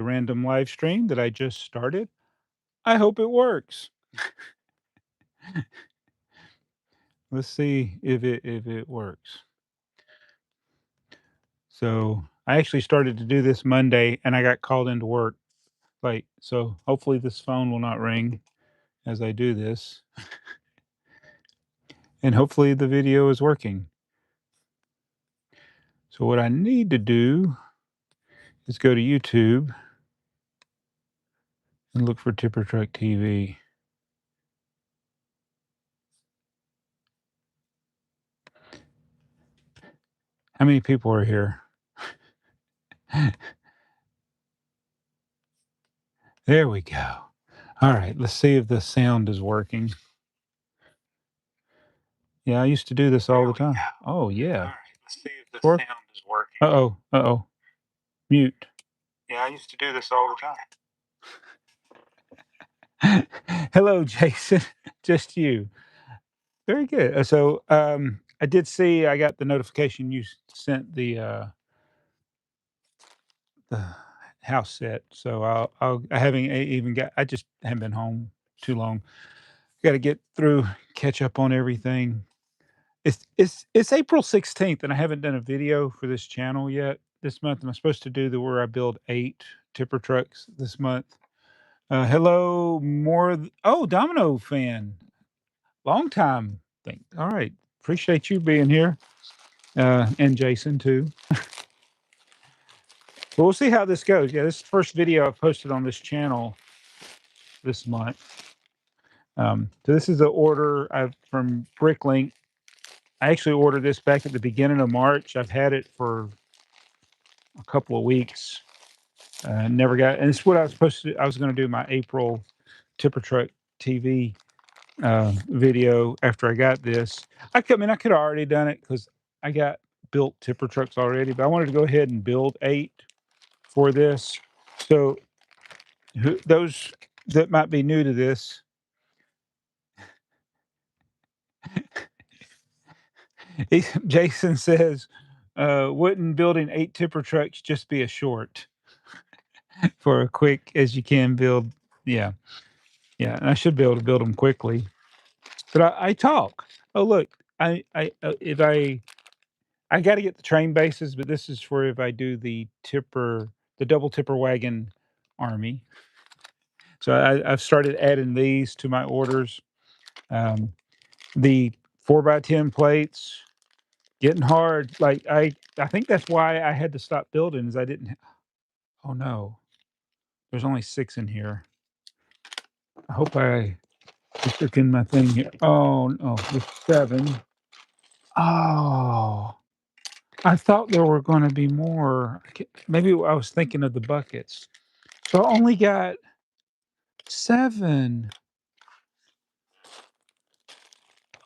random live stream that I just started. I hope it works. Let's see if it works. So I actually started to do this Monday and I got called into work late. So hopefully this phone will not ring as I do this. And hopefully the video is working. So what I need to do is go to YouTube and look for Tipper Truck TV. How many people are here? There we go. All right, let's see if the sound is working. Yeah, I used to do this all the time. Oh, yeah. All right, let's see if the Work. sound is working. Uh-oh, uh-oh. Mute. Yeah, I used to do this all the time. Hello, Jason. Just you. Very good. I did see I got the notification you sent the house set. So I haven't even got. I just haven't been home too long. Got to get through, catch up on everything. It's April 16th, and I haven't done a video for this channel yet. This month, I'm supposed to do the where I build 8 tipper trucks this month. Hello, oh, Domino fan, long time thing. All right, appreciate you being here, and Jason too. But we'll see how this goes. Yeah, this is the first video I've posted on this channel this month. So this is the order I've from Bricklink. I actually ordered this back at the beginning of March. I've had it for a couple of weeks. Never got, and it's what I was supposed to. I was going to do my April tipper truck TV video after I got this. I mean, I could have already done it because I got built tipper trucks already, but I wanted to go ahead and build 8 for this. So those that might be new to this, Jason says, wouldn't building 8 tipper trucks just be a short for a quick as you can build? Yeah, yeah, and I should be able to build them quickly. But I talk. Oh look, if I got to get the train bases, but this is for if I do the double tipper wagon army. So I've started adding these to my orders. The 4x10 plates getting hard. Like I think that's why I had to stop building is I didn't. Oh no, there's only 6 in here. I hope I took in my thing here. Oh no, there's 7. Oh. I thought there were gonna be more. Maybe I was thinking of the buckets. So I only got 7.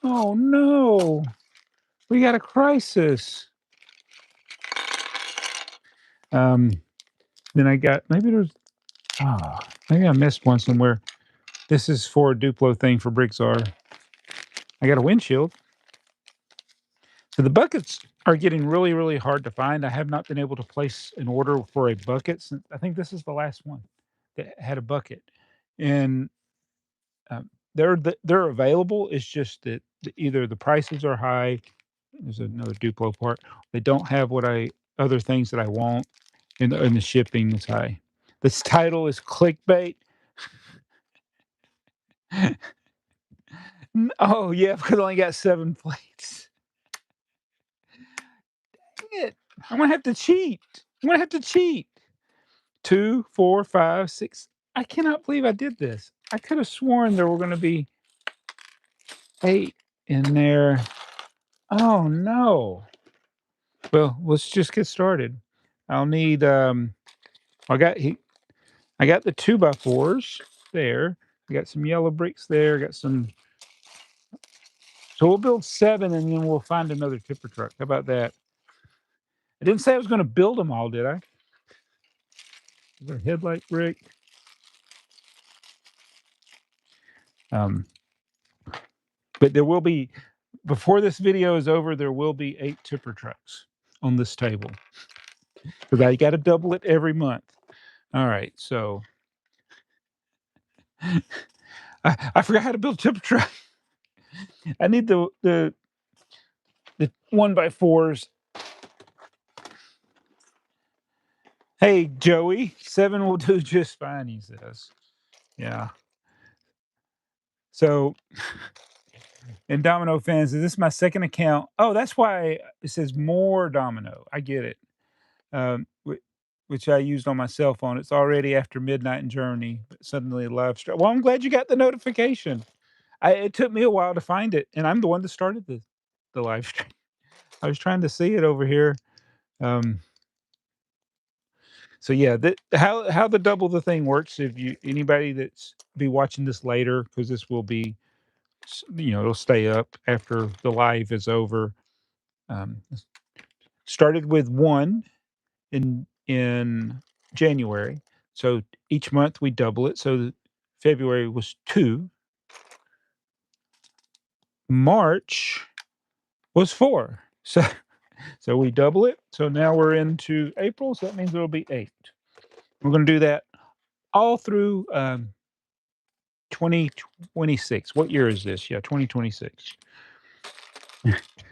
Oh, no. We got a crisis. Um, then I got maybe I missed one somewhere. This is for a Duplo thing for Brixar. I got a windshield. So the buckets are getting really, really hard to find. I have not been able to place an order for a bucket since I think this is the last one that had a bucket. And they're available. It's just that either the prices are high. There's another Duplo part. They don't have other things that I want, and the shipping is high. This title is clickbait. Oh yeah, because I only got 7 plates. Dang it! I'm gonna have to cheat. I'm gonna have to cheat. 2, 4, 5, 6. I cannot believe I did this. I could have sworn there were gonna be 8 in there. Oh no. Well, let's just get started. I'll need I got I got the 2x4s there. I got some yellow bricks there, got some so we'll build 7 and then we'll find another tipper truck. How about that? I didn't say I was gonna build them all, did I? Is there a headlight brick? Um, but there will be before this video is over, there will be 8 tipper trucks on this table. Because I gotta double it every month. All right, so I forgot how to build a tipper truck. I need the 1x4s. Hey, Joey, 7 will do just fine, he says. Yeah. So, and Domino fans, is this my second account? Oh, that's why it says more Domino. I get it. Which I used on my cell phone. It's already after midnight in Germany, but suddenly a live stream. Well, I'm glad you got the notification. It took me a while to find it, and I'm the one that started the live stream. I was trying to see it over here. Um, so yeah, how the double the thing works. If you anybody that's be watching this later, because this will be, it'll stay up after the live is over. Um, Started with 1 in January, so each month we double it. So February was 2, March was 4. So we double it. So now we're into April, so that means it'll be 8. We're going to do that all through 2026. What year is this? Yeah, 2026.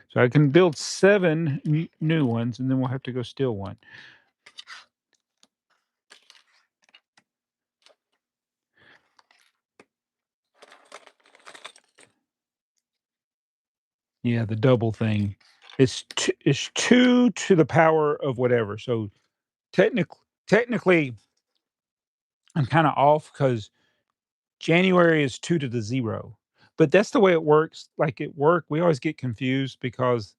So I can build 7 new ones, and then we'll have to go steal one. Yeah, the double thing. It's 2 to the power of whatever. So technically, I'm kinda off because January is 2 to the 0, but that's the way it works. Like, at work, we always get confused because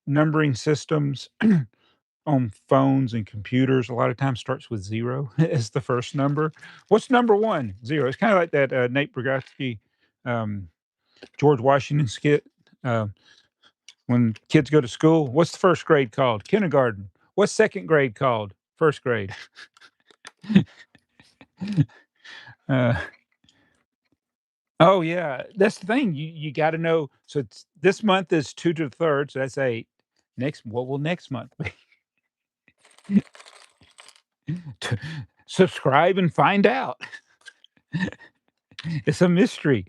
numbering systems on phones and computers a lot of times starts with 0 as the first number. What's number 1? 0. It's kinda like that, Nate Bargatze, um, George Washington skit, uh, when kids go to school, what's the 1st grade called? Kindergarten. What's 2nd grade called? 1st grade. Uh Oh, yeah, that's the thing, you gotta know, so it's this month is 2 to the 3rd, so that's 8. Next what will next month be? T Subscribe and find out. It's a mystery.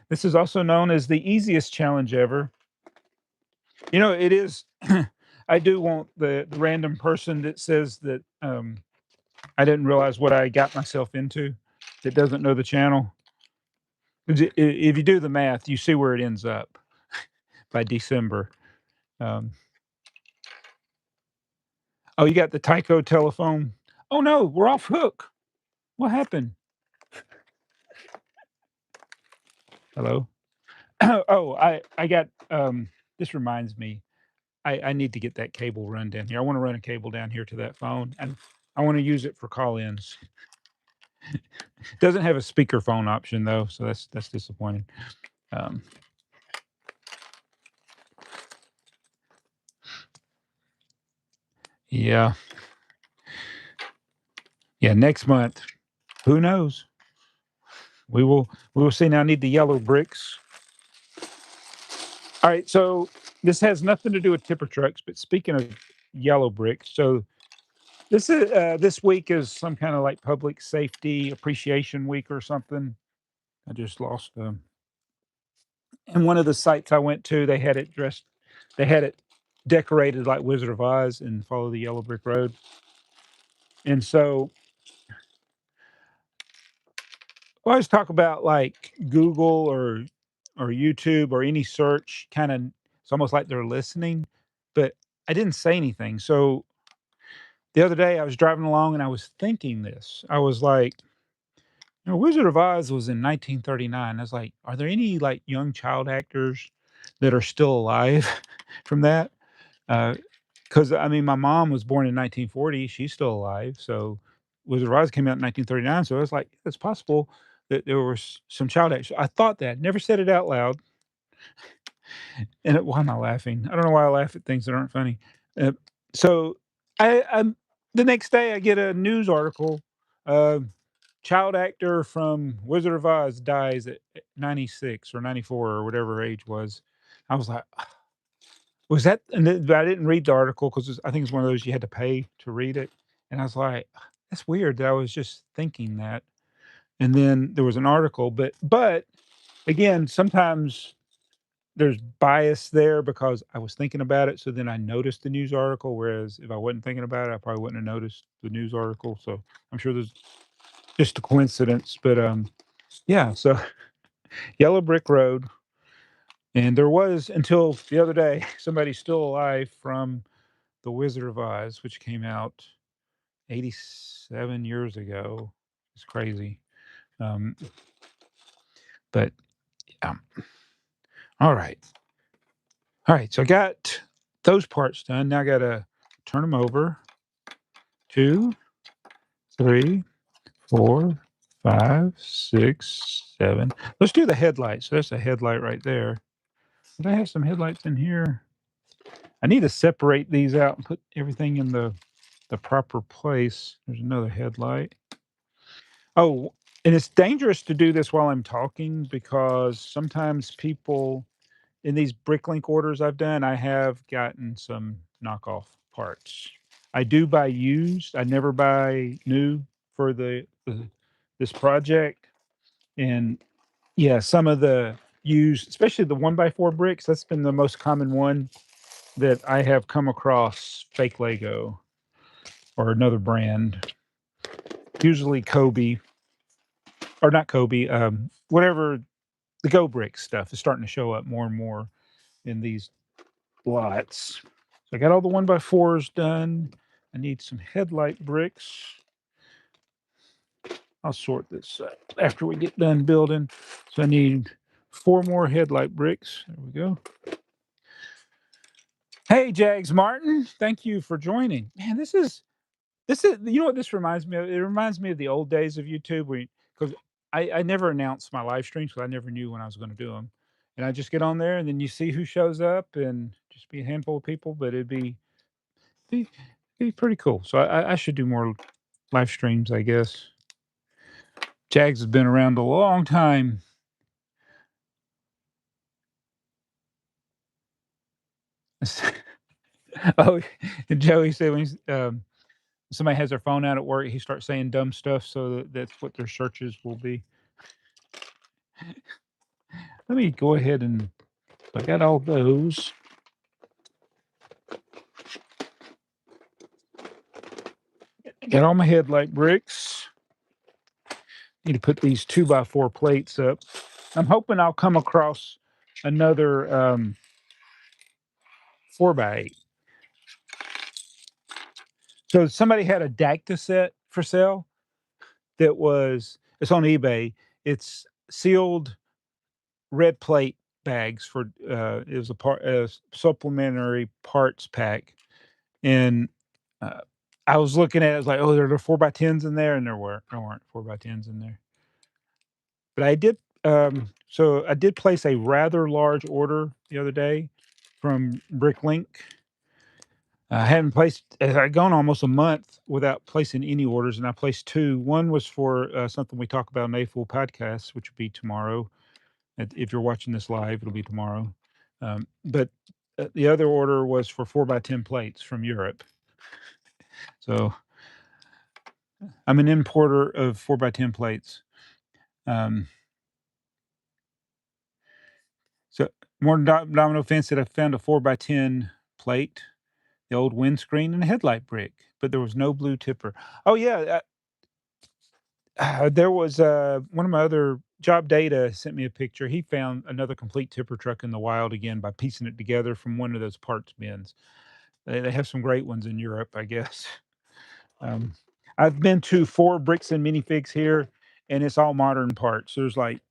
This is also known as the easiest challenge ever. It is I do want the random person that says that, I didn't realize what I got myself into, that doesn't know the channel. 'Cause if you do the math, you see where it ends up by December. Um Oh, you got the Tyco telephone? Oh, no, we're off hook. What happened? Hello? Oh, I got, this reminds me, I need to get that cable run down here. I wanna run a cable down here to that phone, and I wanna use it for call-ins. Doesn't have a speaker phone option, though, so that's disappointing. Um, yeah. Yeah, next month, who knows? We will see. Now I need the yellow bricks. Alright, so this has nothing to do with tipper trucks, but speaking of yellow bricks, so this week is some kinda like public safety appreciation week or something. I just lost, and one of the sites I went to, they had it decorated like Wizard of Oz and Follow the Yellow Brick Road, and so I always talk about, like, Google or YouTube or any search kinda it's almost like they're listening, but I didn't say anything, so the other day, I was driving along and I was thinking this. I was like, Wizard of Oz was in 1939. I was like, are there any like young child actors that are still alive from that? Because I mean, my mom was born in 1940. She's still alive. So Wizard of Oz came out in 1939. So it's like it's possible that there was some child actors. I thought that, never said it out loud. And why am I laughing? I don't know why I laugh at things that aren't funny. Uh, so I'm the next day I get a news article. Uh, Child actor from Wizard of Oz dies at 96 or 94 or whatever her age was. I was like, was that? And then, but I didn't read the article because I think it's one of those you had to pay to read it. And I was like, That's weird that I was just thinking that. And then there was an article, but again, sometimes there's bias there because I was thinking about it, so then I noticed the news article, whereas if I wasn't thinking about it, I probably wouldn't have noticed the news article, so I'm sure there's just a coincidence, but, yeah, so Yellow Brick Road, and there was until the other day somebody still alive from The Wizard of Oz, which came out 87 years ago. It's crazy. Um, but yeah. All right. All right. So I got those parts done. Now I got to turn them over. 2, 3, 4, 5, 6, 7. Let's do the headlights. So that's a headlight right there. Did I have some headlights in here? I need to separate these out and put everything in the proper place. There's another headlight. Oh, and it's dangerous to do this while I'm talking because sometimes people in these Bricklink orders I've done, I have gotten some knockoff parts. I do buy used. I never buy new for the this project. And yeah, some of the used, especially the 1x4 bricks, that's been the most common one that I have come across fake Lego or another brand, usually Kobe or not Kobe, whatever the Go Brick stuff is starting to show up more and more in these lots. So I got all the 1x4s done. I need some headlight bricks. I'll sort this after we get done building. So I need 4 more headlight bricks. There we go. Hey, Jags Martin, thank you for joining. Man, this is you know what this reminds me of? It reminds me of the old days of YouTube where because I never announced my live streams because I never knew when I was going to do them, and I just get on there and then you see who shows up and just be a handful of people, but be, be pretty cool. So I should do more live streams, I guess. Jags has been around a long time. Oh, and Joey said when somebody has their phone out at work, he starts saying dumb stuff, so that's what their searches will be. Let me go ahead and I got all those. Got all my headlight bricks. Need to put these 2x4 plates up. I'm hoping I'll come across another 4x8. So somebody had a Dacta set for sale that was it's on eBay. It's sealed red plate bags for it was a supplementary parts pack, and uh, I was looking at it, I was like, oh, there are 4x10s in there, and there weren't 4x10s in there. But I did so I did place a rather large order the other day from Bricklink. I hadn't placed I'd gone almost a month without placing any orders, and I placed 2. One was for, something we talk about in A-Full Podcast, which will be tomorrow. If you're watching this live, it'll be tomorrow. But, the other order was for 4x10 plates from Europe. So, I'm an importer of 4x10 plates. Um, so more Domino Fence said I found a 4x10 plate, the old windscreen, and a headlight brick, but there was no blue tipper. Oh, yeah, there was, one of my other Job Data sent me a picture. He found another complete tipper truck in the wild again by piecing it together from one of those parts bins. They have some great ones in Europe, I guess. Um, I've been to 4 Bricks and Minifigs here, and it's all modern parts. There's like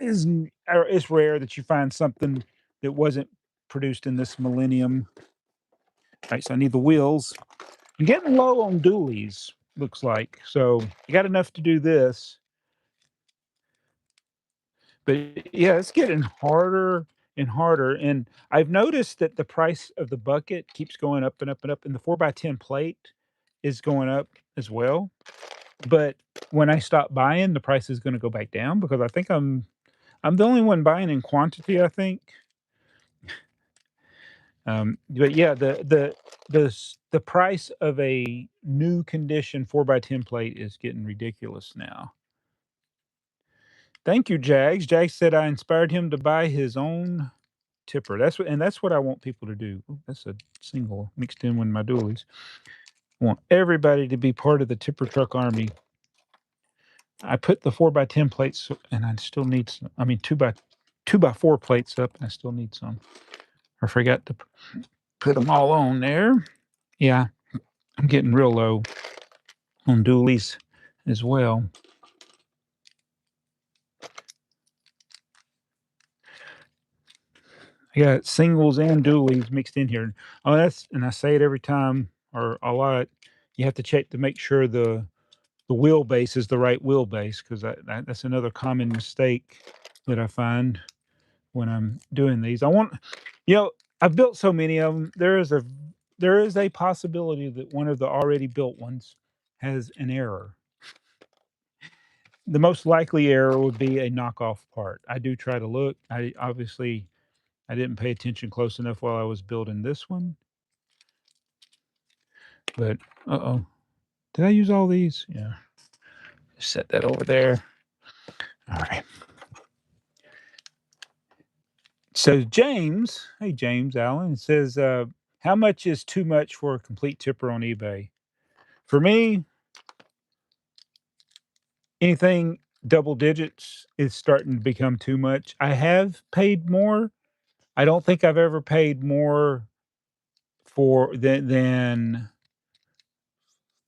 it's rare that you find something that wasn't produced in this millennium. Alright, so I need the wheels. I'm getting low on dualies, looks like. So I got enough to do this. But yeah, it's getting harder and harder. And I've noticed that the price of the bucket keeps going up and up and up, and the 4x10 plate is going up as well. But when I stop buying, the price is gonna go back down because I think I'm the only one buying in quantity, I think. But yeah, the price of a new condition 4x10 plate is getting ridiculous now. Thank you, Jags. Jags said I inspired him to buy his own tipper. That's what I want people to do. Ooh, that's a single mixed in with my dualies. I want everybody to be part of the tipper truck army. I put the 4x10 plates, and I still need some. I mean, 2x4 plates up, and I still need some. I forgot to put them all on there. Yeah, I'm getting real low on dualies as well. I got singles and dualies mixed in here. Oh, and I say it every time or a lot. You have to check to make sure the wheelbase is the right wheelbase because that's another common mistake that I find when I'm doing these. You know, I've built so many of them. There is a possibility that one of the already built ones has an error. The most likely error would be a knockoff part. I do try to look. I didn't pay attention close enough while I was building this one. But uh-oh. Did I use all these? Yeah. Set that over there. All right. So James, hey James Allen, says, how much is too much for a complete tipper on eBay? For me, anything double digits is starting to become too much. I have paid more. I don't think I've ever paid more for than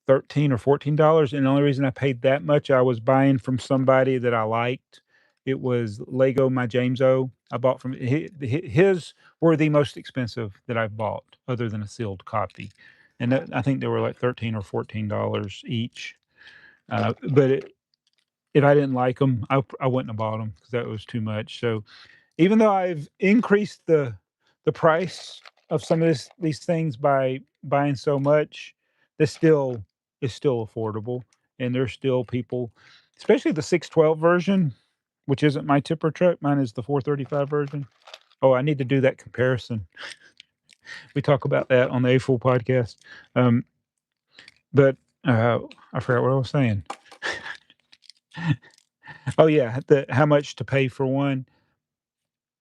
13 or $14, and the only reason I paid that much, I was buying from somebody that I liked. It was Lego My Jameso. I bought from his were the most expensive that I've bought, other than a sealed copy, and I think they were like 13 or $14 each. But if I didn't like them, I wouldn't have bought them because that was too much. So even though I've increased the price of some of these things by buying so much, this still is still affordable, and there's still people, especially the 612 version, which isn't my tipper truck. Mine is the 435 version. Oh, I need to do that comparison. We talk about that on the A Full podcast. Um, but I forgot what I was saying. Oh yeah, how much to pay for one?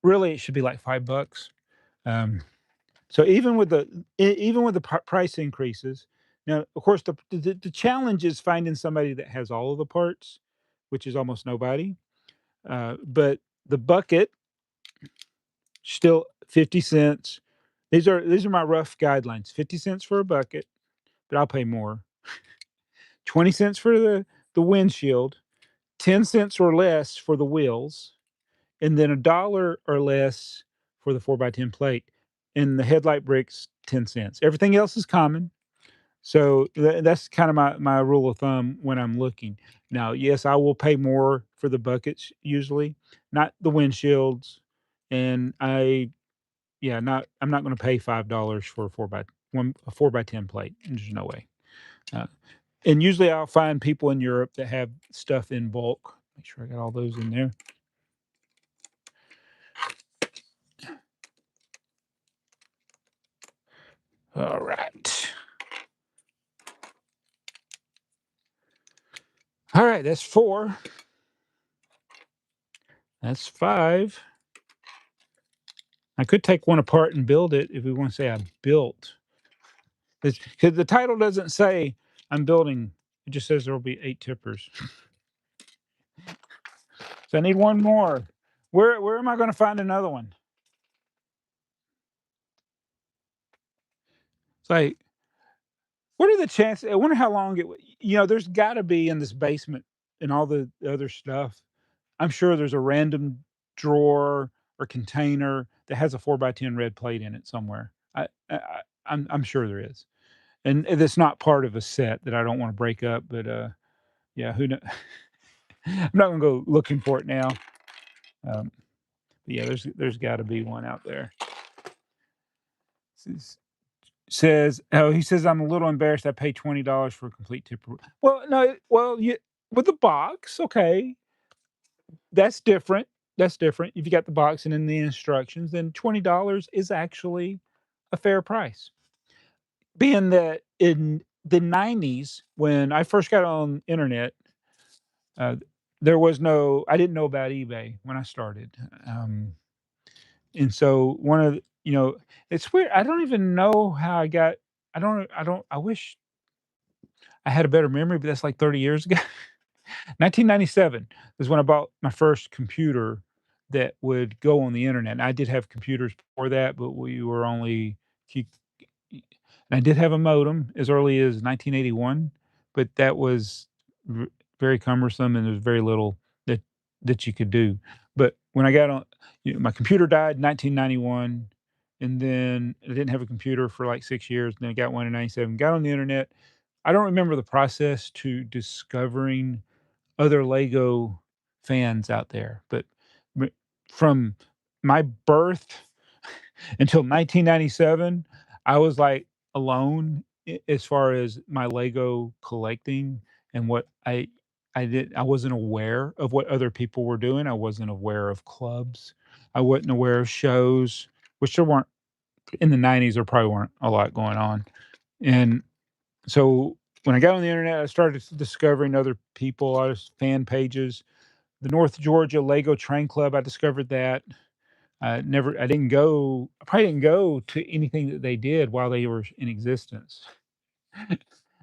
Really, it should be like $5. Um, So even with the price increases, now of course the challenge is finding somebody that has all of the parts, which is almost nobody. But the bucket still 50 cents. These are my rough guidelines. 50 cents for a bucket, but I'll pay more. 20 cents for the windshield, 10 cents or less for the wheels, and then $1 or less for the 4x10 plate. And the headlight bricks 10 cents. Everything else is common. So that's kind of my rule of thumb when I'm looking. Now, yes, I will pay more for the buckets usually, not the windshields, and I'm not going to pay $5 for a 4x10 plate. There's no way. Uh, and usually I'll find people in Europe that have stuff in bulk. Make sure I got all those in there. All right. All right, that's 4. That's 5. I could take one apart and build it if we want to say I built. Because the title doesn't say I'm building. It just says there will be 8 tippers. So I need one more. Where am I going to find another one? It's like, what are the chances? I wonder how long it would. There's got to be in this basement and all the other stuff. I'm sure there's a random drawer or container that has a 4x10 red plate in it somewhere. I'm sure there is, and it's not part of a set that I don't want to break up. But yeah, who knows? I'm not gonna go looking for it now. Um, but yeah, there's got to be one out there. He says I'm a little embarrassed. I paid $20 for a complete tipper. Well, no, well, with the box, okay, that's different. That's different. If you got the box and then the instructions, then $20 is actually a fair price. Being that in the '90s, when I first got on internet, uh, there was no I didn't know about eBay when I started, and so one of the it's weird, I don't even know how I wish I had a better memory, but that's like 30 years ago. 1997 is when I bought my first computer that would go on the internet, and I did have computers before that, but we were only you and I did have a modem as early as 1981, but that was v very cumbersome, and there's very little that you could do. But when I got on my computer died in 1991, and then I didn't have a computer for, like, 6 years, then I got one in '97, got on the internet. I don't remember the process to discovering other Lego fans out there, but m from my birth until 1997, I was, like, alone as far as my Lego collecting and what I wasn't aware of what other people were doing, I wasn't aware of clubs, I wasn't aware of shows, which there weren't in the '90s, there probably weren't a lot going on, and so when I got on the internet, I started discovering other people, other fan pages. The North Georgia Lego Train Club, I discovered that. I probably didn't go to anything that they did while they were in existence,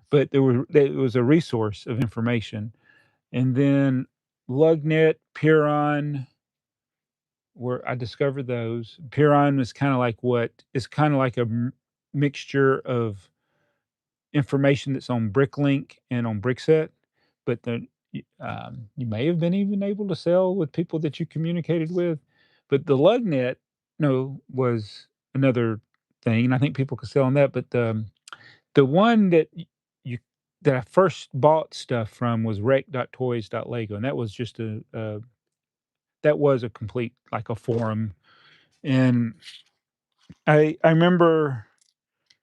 but it was a resource of information. And then Lugnet, Piron, where I discovered those. Piron is kinda like a mixture of information that's on Bricklink and on Brickset, but you may have been even able to sell with people that you communicated with, but the Lugnet, no, was another thing, and I think people could sell on that, but the one you that I first bought stuff from was rec.toys.lego, and that was just that was a complete like a forum, and I remember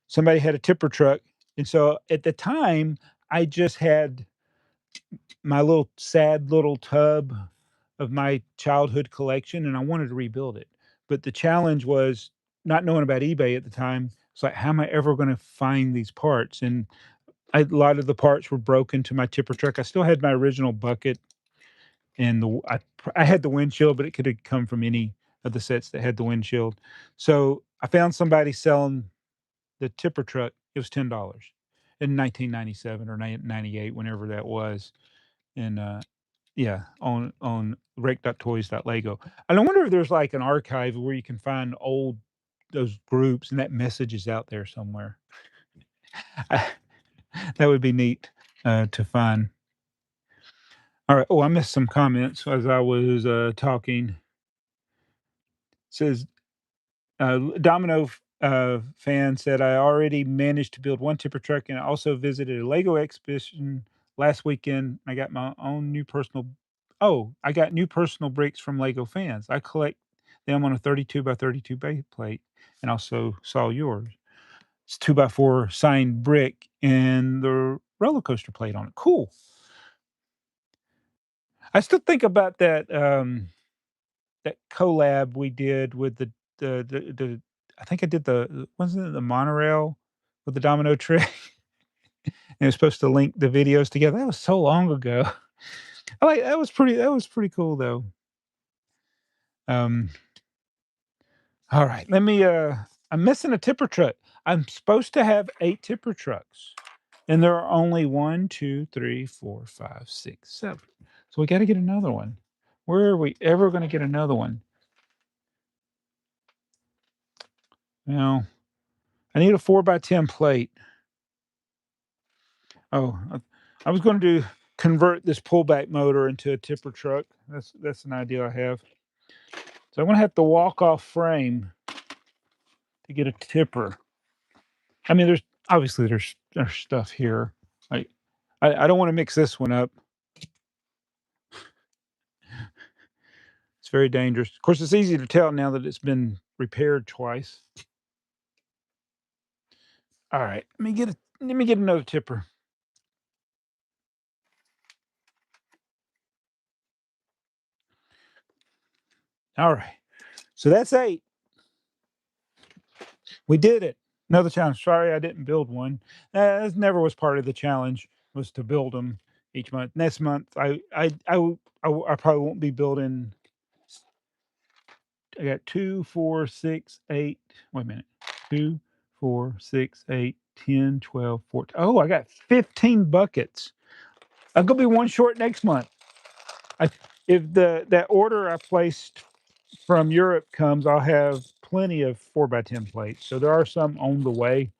somebody had a tipper truck, and so at the time, I just had my little sad little tub of my childhood collection, and I wanted to rebuild it. But the challenge was not knowing about eBay at the time. It's like, how am I ever gonna find these parts? And a lot of the parts were broken to my tipper truck. I still had my original bucket and I had the windshield, but it could have come from any of the sets that had the windshield. So I found somebody selling the tipper truck. It was $10 in 1997 or 98, whenever that was. And yeah, on rec.toys.lego. And I wonder if there's like an archive where you can find old those groups and that message is out there somewhere. That would be neat to find. All right. Oh, I missed some comments as I was talking. Says Domino fan said, I already managed to build one tipper truck and I also visited a Lego exhibition last weekend. I got my own new personal. Oh, I got new personal bricks from Lego fans. I collect them on a 32 by 32 base plate and also saw yours. It's 2 by 4 signed brick and the roller coaster plate on it. Cool. I still think about that collab we did with the I think I did wasn't it the monorail with the domino trick? And it was supposed to link the videos together. That was so long ago. I like that was pretty cool though. Um, all right, let me I'm missing a tipper truck. I'm supposed to have 8 tipper trucks, and there are only 1, 2, 3, 4, 5, 6, 7. So we gotta get another one. Where are we ever gonna get another one? Well, I need a 4 by 10 plate. Oh, I was going to convert this pullback motor into a tipper truck. That's an idea I have. So I'm gonna have to walk off frame to get a tipper. I mean, there's obviously there's stuff here. Like I don't want to mix this one up. It's very dangerous. Of course, it's easy to tell now that it's been repaired twice. All right, let me get another tipper. All right, so that's 8. We did it. Another challenge. Sorry, I didn't build one. That never was part of the challenge. Was to build them each month. Next month, I probably won't be building. I got 2, 4, 6, 8. Wait a minute. 2, 4, 6, 8, 10, 12, 14. Oh, I got 15 buckets. I'm gonna be one short next month. I, if that order I placed from Europe comes, I'll have plenty of 4x10 plates. So there are some on the way.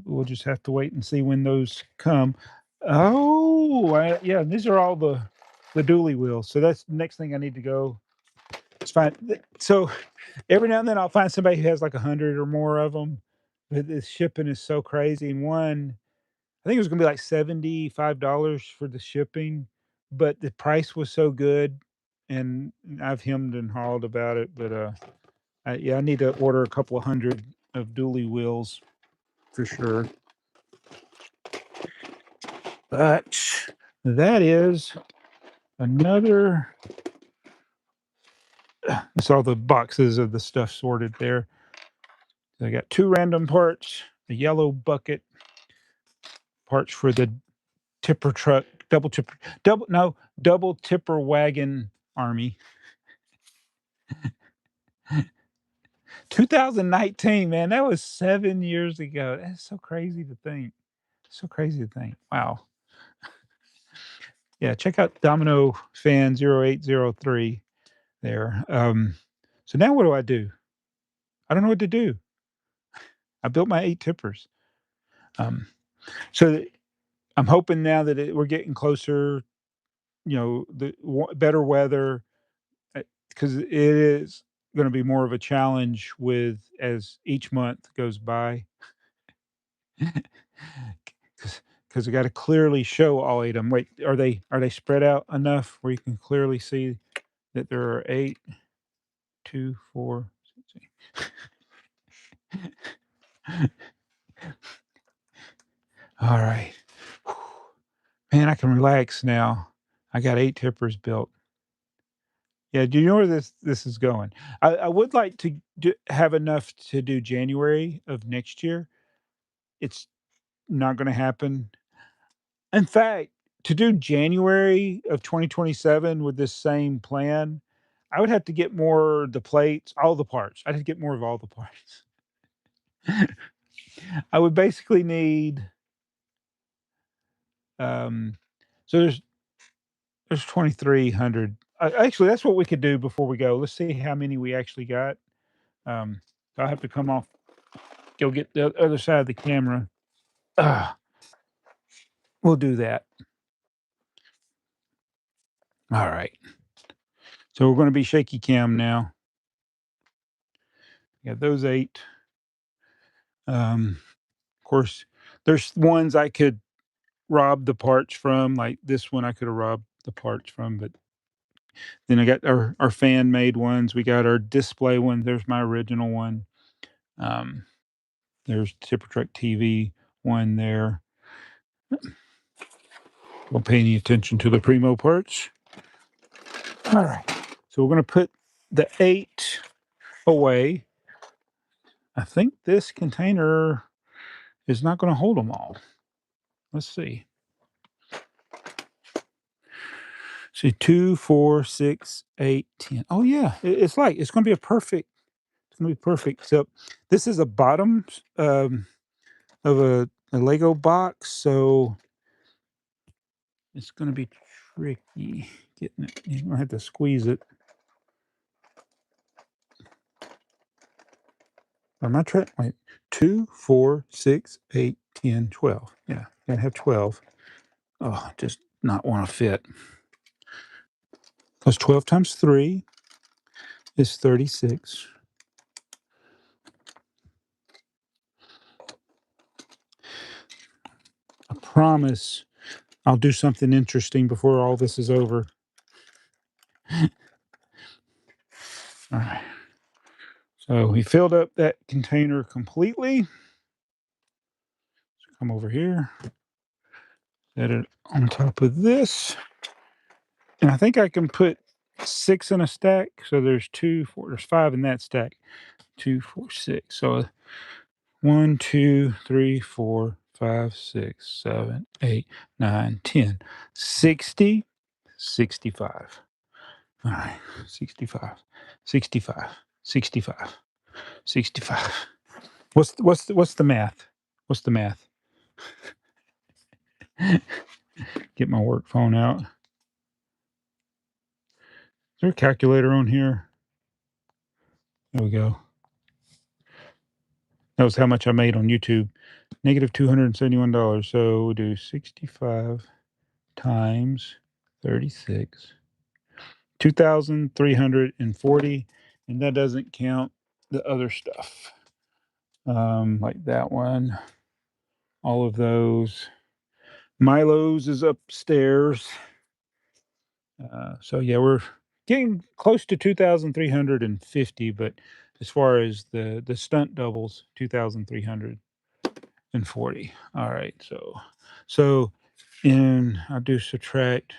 We'll just have to wait and see when those come. Oh, yeah, these are all the dually wheels. So that's the next thing I need to go. It's fine. So every now and then I'll find somebody who has like 100 or more of them. But the shipping is so crazy. And one, I think it was gonna be like $75 for the shipping, but the price was so good, and I've hemmed and hawed about it. But yeah, I need to order a couple of hundred of dually wheels for sure. But that is another. That's all the boxes of the stuff sorted there. I got 2 random parts, a yellow bucket, parts for the tipper truck, double tipper wagon army. 2019, man, that was 7 years ago. That's so crazy to think. So crazy to think. Wow. Yeah, check out Domino Fan 0803 there. So now what do I do? I don't know what to do. I built my 8 tippers. Um, so I'm hoping now that we're getting closer, the better weather, because it is going to be more of a challenge with as each month goes by. Because I got to clearly show all 8 of them. Wait, are they spread out enough where you can clearly see that there are 8, 2, 4, 6, 8. All right. Man, I can relax now. I got 8 tippers built. Yeah, do you know where this is going? I would like to have enough to do January of next year. It's not going to happen. In fact, to do January of 2027 with this same plan, I would have to get more the plates, all the parts. I'd have to get more of all the parts. I would basically need um so there's 2300. Actually, that's what we could do before we go. Let's see how many we actually got. So I have to come off, go get the other side of the camera. Uh, we'll do that. All right. So we're going to be shaky cam now. Yeah, those 8. Of course, there's ones I could rob the parts from, like this one I could have robbed the parts from, but then I got our fan made ones. We got our display one. There's my original one. Um, there's Tipper Truck TV one there. Don't pay any attention to the primo parts. All right. So we're going to put the 8 away. I think this container is not going to hold them all. Let's see. See, 2, 4, 6, 8, 10. Oh yeah, it's like it's going to be a perfect. It's going to be perfect. So this is a bottom of a Lego box, so it's going to be tricky getting it. You're going to have to squeeze it. Am I trying? Wait, 2, 4, 6, 8, 10, 12. Yeah, gotta have 12. Oh, just not want to fit. Because 12 times 3 is 36. I promise I'll do something interesting before all this is over. All right. So we filled up that container completely. So come over here, set it on top of this. And I think I can put 6 in a stack, so there's 2, 4, there's 5 in that stack. 2, 4, 6. So 1, 2, 3, 4, 5, 6, 7, 8, 9, 10, 60, 65. All right, 65, 65, 65, 65. What's the math? What's the math? Get my work phone out. Is there a calculator on here? There we go. That was how much I made on YouTube. Negative $271. So we'll do 65 times 36. 2,340, and that doesn't count the other stuff. Like that one. All of those. Milo's is upstairs. So yeah, we're getting close to 2,350, but as far as the stunt doubles, 2,340. All right, so in I do subtract.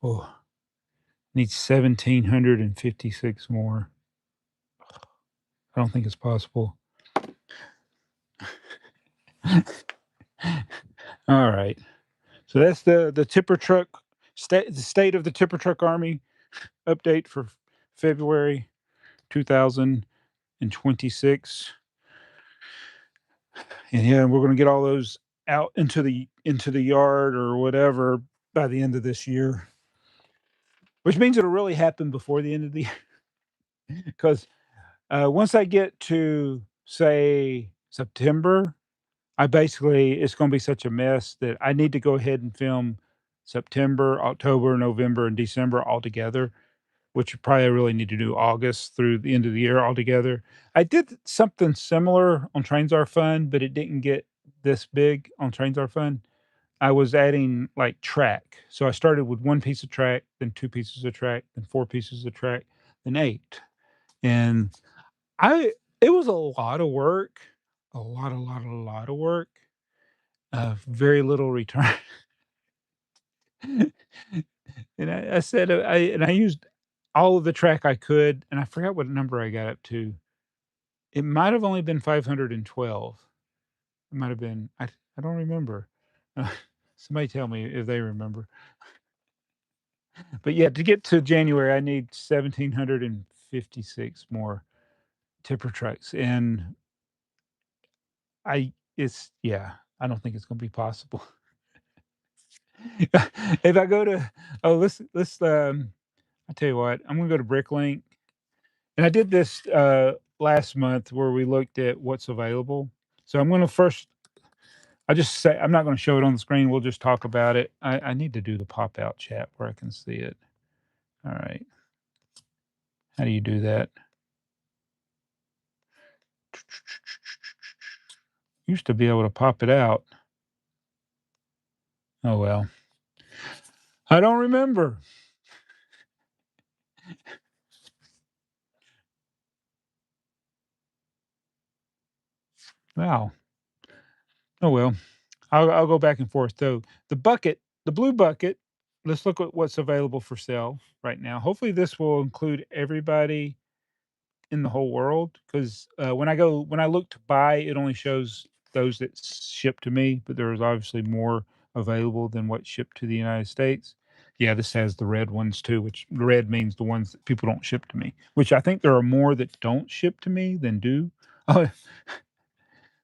Oh, need 1,756 more. I don't think it's possible. All right. So that's the tipper truck the state of the tipper truck army update for February 2026. And yeah, we're going to get all those out into the yard or whatever by the end of this year. Which means it'll really happen before the end of the year because once I get to say September, I basically it's gonna be such a mess that I need to go ahead and film September, October, November, and December all together, which probably I really need to do August through the end of the year altogether. I did something similar on Trains Are Fun, but it didn't get this big on Trains Are Fun. I was adding, like, track. So I started with 1 piece of track, then 2 pieces of track, then 4 pieces of track, then 8. And I it was a lot of work, a lot of work, very little return. And I said, I used all of the track I could, and I forgot what number I got up to. It might have only been 512. It might have been I don't remember. Uh, Somebody tell me if they remember. But yeah, to get to January, I need 1,756 more tipper trucks, and yeah, I don't think it's gonna be possible. If I go to I tell you what, I'm gonna go to Bricklink, and I did this, last month where we looked at what's available. So I'm gonna first I just say I'm not gonna show it on the screen, we'll just talk about it. I need to do the pop-out chat where I can see it. Alright. How do you do that? Used to be able to pop it out. Oh, well. I don't remember. Wow. Oh, well. I'll go back and forth. So the blue bucket, let's look at what's available for sale right now. Hopefully, this will include everybody in the whole world 'cause, when I look to buy, it only shows those that ship to me, but there is obviously more available than what shipped to the United States. Yeah, this has the red ones too, which red means the ones that people don't ship to me, which I think there are more that don't ship to me than do. Oh,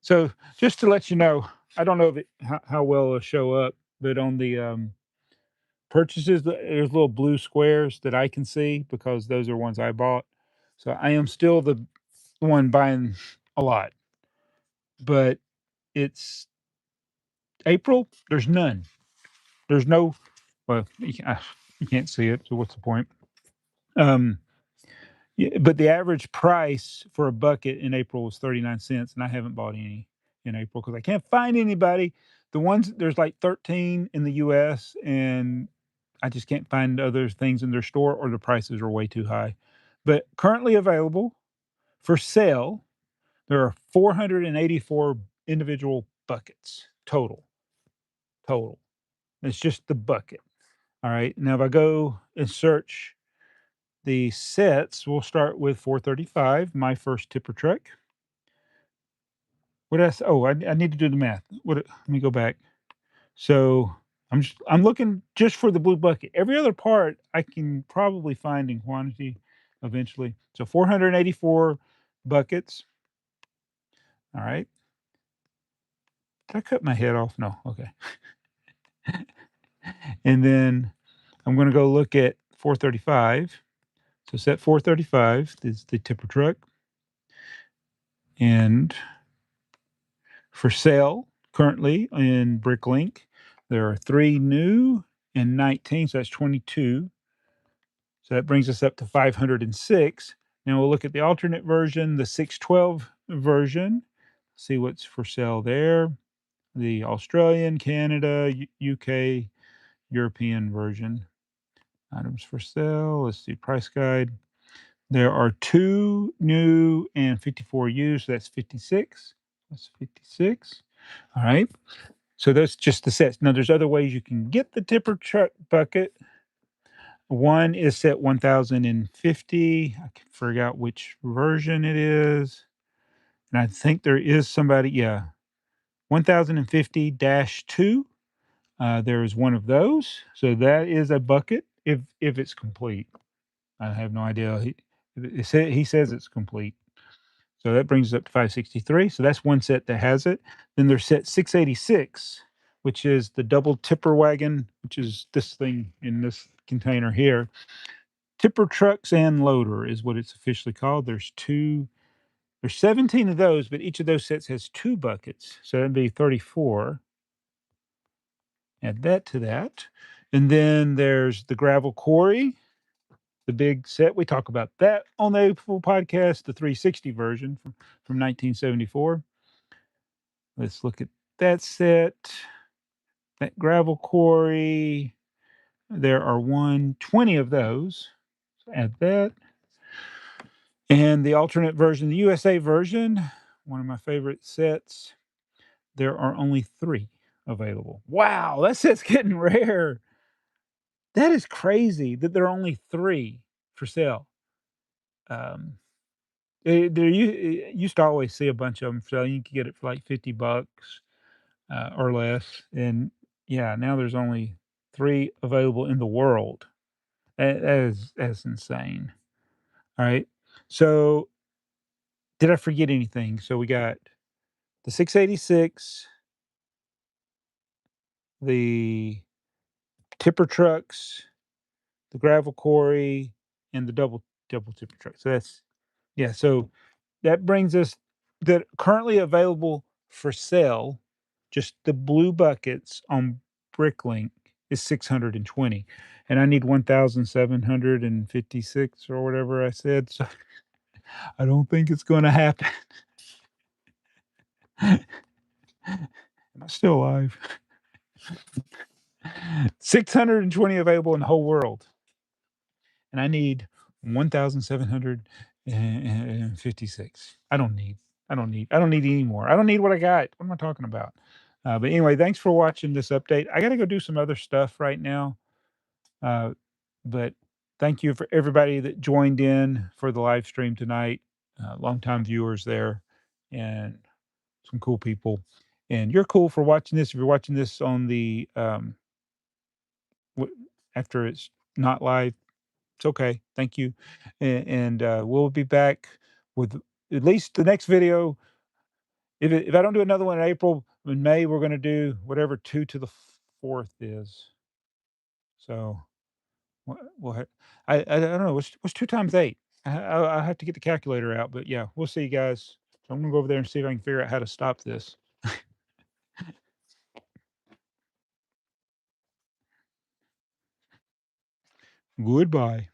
so just to let you know, I don't know if how well it'll show up, but on the, purchases, there's little blue squares that I can see because those are ones I bought. So I am still the one buying a lot, but it's April, there's none. There's no well, you can't see it, so what's the point? Um, yeah, but the average price for a bucket in April was 39 cents, and I haven't bought any in April because I can't find anybody. The ones there's like 13 in the US, and I just can't find other things in their store or the prices are way too high. But currently available for sale, there are 484 individual buckets total. Total. It's just the bucket. All right. Now, if I go and search the sets, we'll start with 435, my first tipper truck. What else? Oh, I need to do the math. Let me go back. So I'm looking just for the blue bucket. Every other part I can probably find in quantity eventually. So 484 buckets. All right. Did I cut my head off? No. Okay. And then I'm going to go look at 435. So set 435 is the tipper truck. And for sale currently in Bricklink, there are 3 new and 19, so that's 22. So that brings us up to 506. Now we'll look at the alternate version, the 612 version, see what's for sale there. The Australian, Canada, UK, European version. Items for sale. Let's see, price guide. There are 2 new and 54 used. So that's 56. That's 56. All right. So that's just the sets. Now there's other ways you can get the tipper truck bucket. One is set 1050. I forgot which version it is. And I think there is somebody, yeah, 1050-2. There is one of those. So that is a bucket if it's complete. I have no idea. He says it's complete. So that brings us up to 563. So that's one set that has it. Then there's set 686, which is the double tipper wagon, which is this thing in this container here. Tipper trucks and loader is what it's officially called. There's 17 of those, but each of those sets has 2 buckets. So that'd be 34. Add that to that. And then there's the gravel quarry, the big set. We talk about that on the April podcast, the 360 version from 1974. Let's look at that set. That gravel quarry. There are 120 of those. So add that. And the alternate version, the USA version, one of my favorite sets, there are only 3 available. Wow, that set's getting rare. That is crazy that there are only 3 for sale. Um, used to always see a bunch of them for sale. You could get it for like $50 or less. And yeah, now there's only 3 available in the world. That's insane. All right. So did I forget anything? So we got the 686, the tipper trucks, the gravel quarry, and the double tipper truck. So that's yeah. So that brings us that currently available for sale. Just the blue buckets on Bricklink is 620, and I need 1,756 or whatever I said. So I don't think it's going to happen. Am I still alive? 620 available in the whole world, and I need 1,756. I don't need any more. I don't need what I got. What am I talking about? But anyway, thanks for watching this update. I got to go do some other stuff right now. Uh, but thank you for everybody that joined in for the live stream tonight. Longtime viewers there, and some cool people. And you're cool for watching this. If you're watching this on the after it's not live, it's okay. Thank you. And we'll be back with at least the next video. If I don't do another one in April, in May, we're going to do whatever 2 to the 4th is. So, I don't know. What's 2 times 8? I have to get the calculator out, but yeah, we'll see you guys. So I'm going to go over there and see if I can figure out how to stop this. Goodbye.